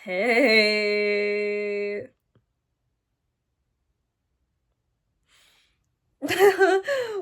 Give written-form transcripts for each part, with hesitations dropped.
Hey.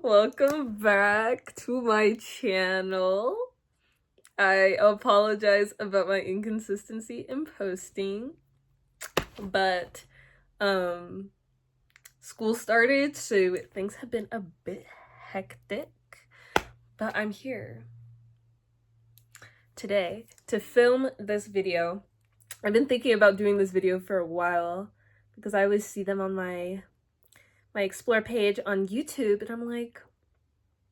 Welcome back to my channel. I apologize about my inconsistency in posting, but school started, so things have been a bit hectic, but I'm here today to film this video. I've been thinking about doing this video for a while because I always see them on my explore page on YouTube, and I'm like,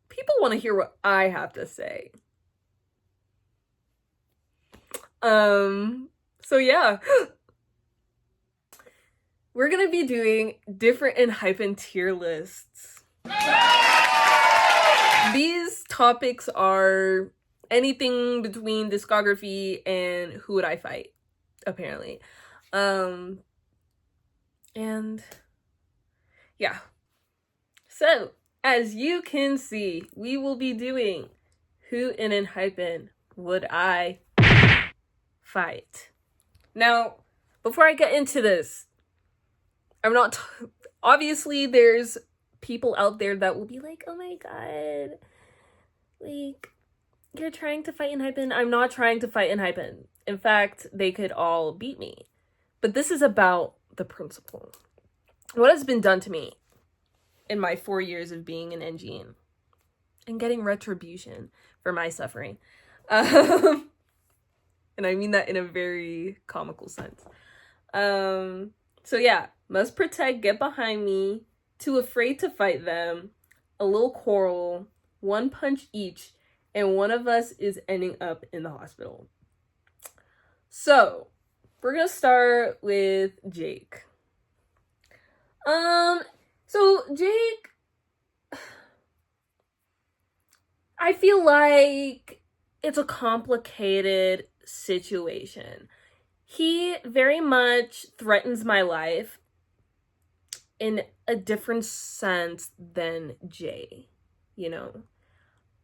people want to hear what I have to say. So yeah. We're gonna be doing different enhypen tier lists. These topics are anything between discography and who would I fight, apparently. And yeah. So, as you can see, we will be doing who in enhypen would I fight. Now, before I get into this, I'm not obviously there's people out there that will be like, oh my god, like, you're trying to fight enhypen. I'm not trying to fight enhypen. In fact, they could all beat me. But this is about the principle. What has been done to me in my 4 years of being an NGN and getting retribution for my suffering. And I mean that in a very comical sense. So yeah, must protect, get behind me, too afraid to fight them, a little quarrel, one punch each, and one of us is ending up in the hospital. So, we're gonna start with Jake. So Jake, I feel like it's a complicated situation. He very much threatens my life in a different sense than Jay, you know?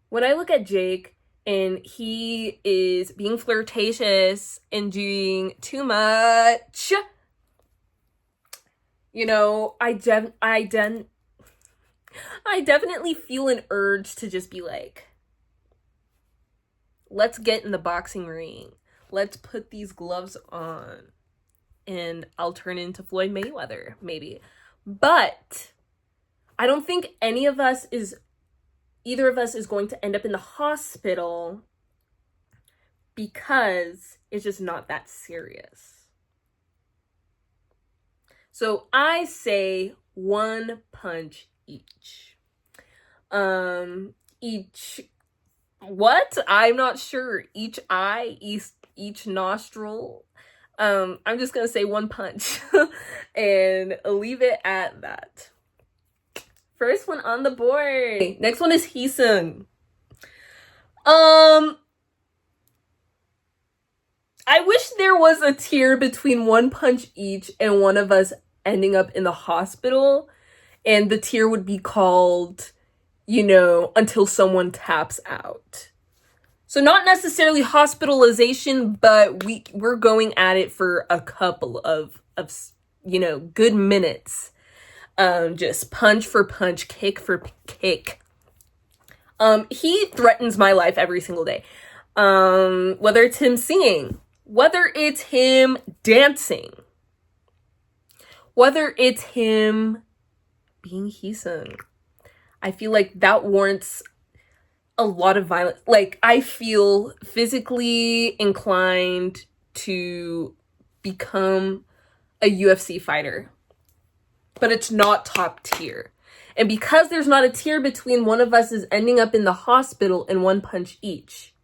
When I look at Jake and he is being flirtatious and doing too much, you know, I definitely feel an urge to just be like, let's get in the boxing ring. Let's put these gloves on and I'll turn into Floyd Mayweather, maybe. But I don't think either of us is going to end up in the hospital because it's just not that serious. So I say one punch each. What? I'm not sure. Each eye, each nostril. I'm just gonna say one punch and leave it at that. First one on the board. Next one is Heeseung. I wish there was a tier between one punch each and one of us ending up in the hospital, and the tier would be called, you know, until someone taps out. So not necessarily hospitalization, but we're going at it for a couple of you know, good minutes. Just punch for punch, kick for kick. He threatens my life every single day. Whether it's him singing, whether it's him dancing, whether it's him being Heeseung. I feel like that warrants a lot of violence. Like, I feel physically inclined to become a UFC fighter, but it's not top tier. And because there's not a tier between one of us is ending up in the hospital and one punch each,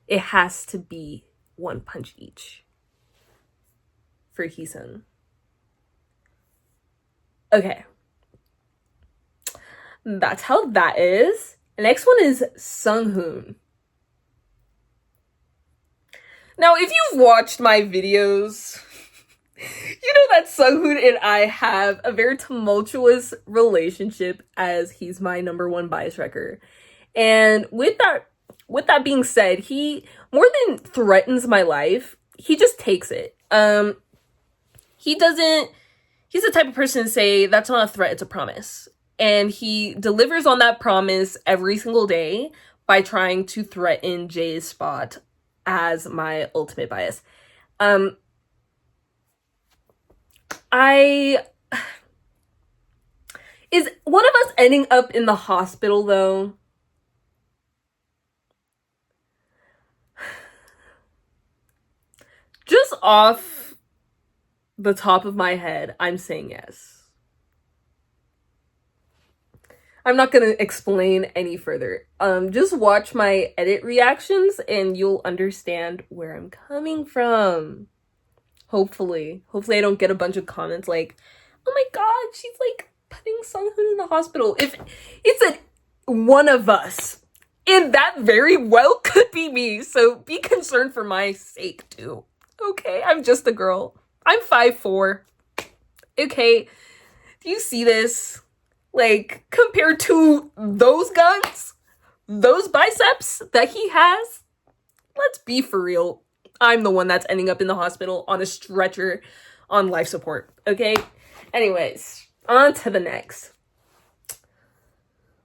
it has to be one punch each for Heeseung. Okay. That's how that is. The next one is Sunghoon. Now, if you've watched my videos, you know that Sunghoon and I have a very tumultuous relationship, as he's my #1 bias wrecker. And with that being said, he more than threatens my life, just takes it. He's the type of person to say, that's not a threat, it's a promise. And he delivers on that promise every single day by trying to threaten Jay's spot as my ultimate bias. Is one of us ending up in the hospital, though? Just off the top of my head, I'm saying yes. I'm not gonna explain any further. Just watch my edit reactions and you'll understand where I'm coming from. Hopefully I don't get a bunch of comments like, oh my god, she's like putting Sunghoon in the hospital. If it's one of us, and that very well could be me, so be concerned for my sake too. Okay, I'm just a girl. I'm 5'4". Okay, do you see this? Like, compared to those guns, those biceps that he has, let's be for real. I'm the one that's ending up in the hospital on a stretcher on life support, okay? Anyways, on to the next.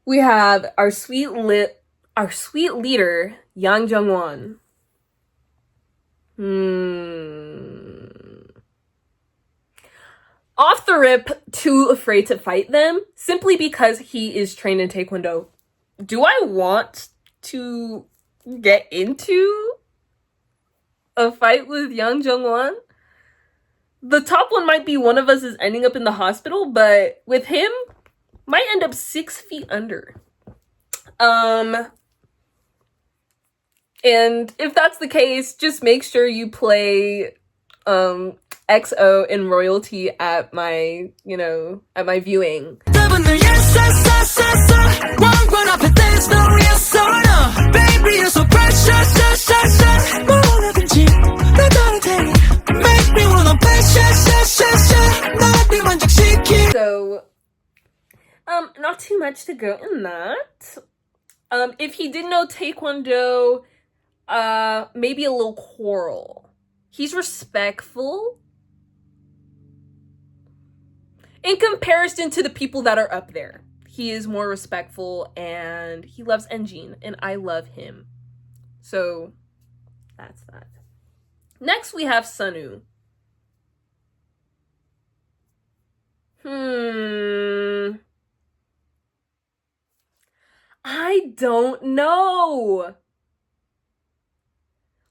We have our sweet leader, Yang Jungwon. Off the rip, too afraid to fight them, simply because he is trained in Taekwondo. Do I want to get into a fight with Yang Jungwon? The top one might be one of us is ending up in the hospital, but with him, might end up 6 feet under. And if that's the case, just make sure you play XO in royalty at my, at my viewing. So, not too much to go in that. If he didn't know Taekwondo, maybe a little quarrel. He's respectful in comparison to the people that are up there. He is more respectful and he loves Enjin and I love him. So that's that. Next we have Sunoo. I don't know.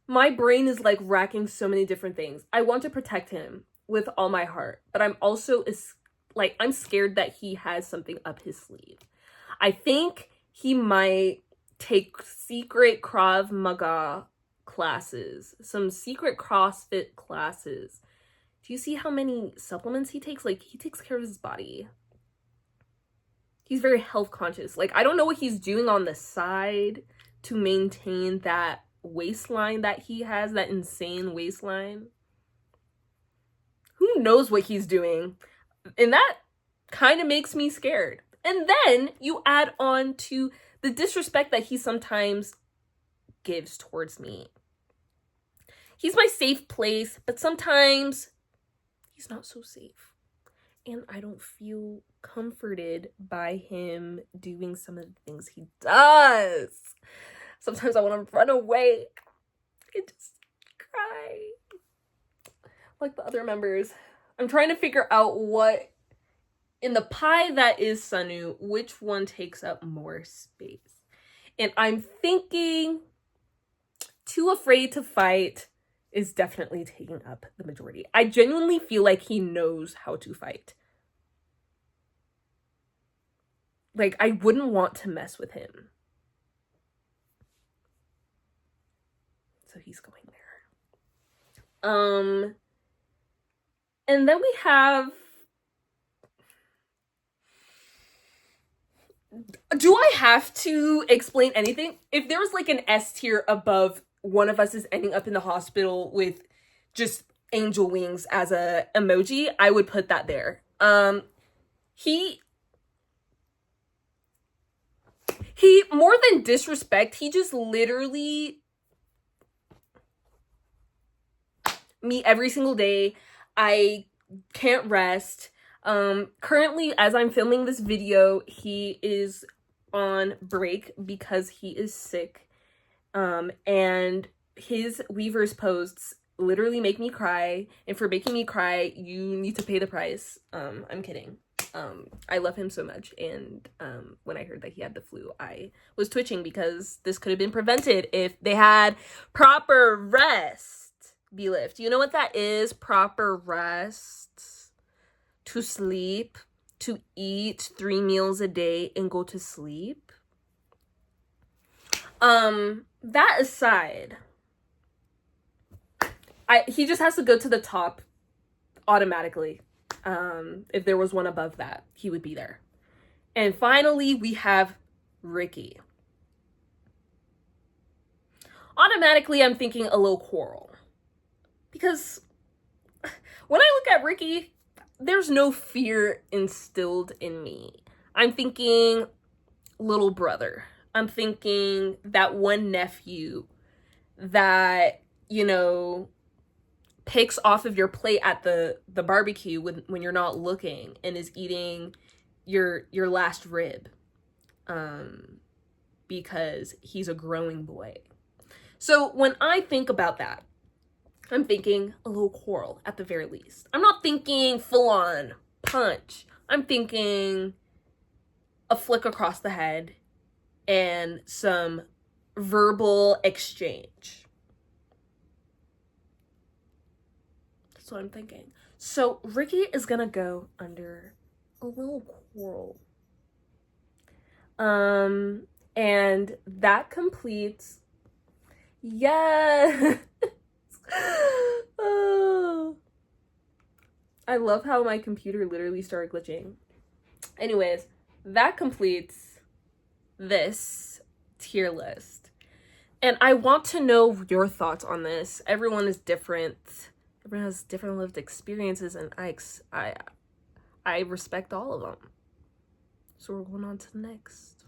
My brain is like racking so many different things. I want to protect him with all my heart, but I'm also I'm scared that he has something up his sleeve. I think he might take secret Krav Maga classes, some secret CrossFit classes. Do you see how many supplements he takes? Like, he takes care of his body. He's very health conscious. Like, I don't know what he's doing on the side to maintain that waistline that he has, that insane waistline. Who knows what he's doing? And that kind of makes me scared. And then you add on to the disrespect that he sometimes gives towards me. He's my safe place, but sometimes he's not so safe. And I don't feel comforted by him doing some of the things he does. Sometimes I want to run away and just cry. Like the other members. I'm trying to figure out what, in the pie that is Sunoo, which one takes up more space. And I'm thinking Too Afraid to Fight is definitely taking up the majority. I genuinely feel like he knows how to fight. Like, I wouldn't want to mess with him. So he's going there. And then we have... Do I have to explain anything? If there was like an S tier above one of us is ending up in the hospital with just angel wings as a emoji, I would put that there. He more than disrespect, he just literally me every single day. I can't rest. Currently, as I'm filming this video, he is on break because he is sick. And his Weavers posts literally make me cry, and for making me cry, you need to pay the price. I'm kidding. I love him so much, and when I heard that he had the flu, I was twitching because this could have been prevented if they had proper rest. B-lift. You know what that is? Proper rest. To sleep, to eat 3 meals a day and go to sleep. That aside, he just has to go to the top automatically. If there was one above that, he would be there. And finally, we have Ricky. Automatically, I'm thinking a little quarrel. Because when I look at Ricky, there's no fear instilled in me. I'm thinking little brother. I'm thinking that one nephew that, you know, picks off of your plate at the barbecue when you're not looking and is eating your last rib because he's a growing boy. So when I think about that, I'm thinking a little quarrel at the very least. I'm not thinking full-on punch. I'm thinking a flick across the head and some verbal exchange. That's what I'm thinking. So Ricky is gonna go under a little quarrel. And that completes. Yes. Oh. I love how my computer literally started glitching. Anyways, that completes this tier list. And I want to know your thoughts on this. Everyone is different. Everyone has different lived experiences, and I respect all of them. So we're going on to the next.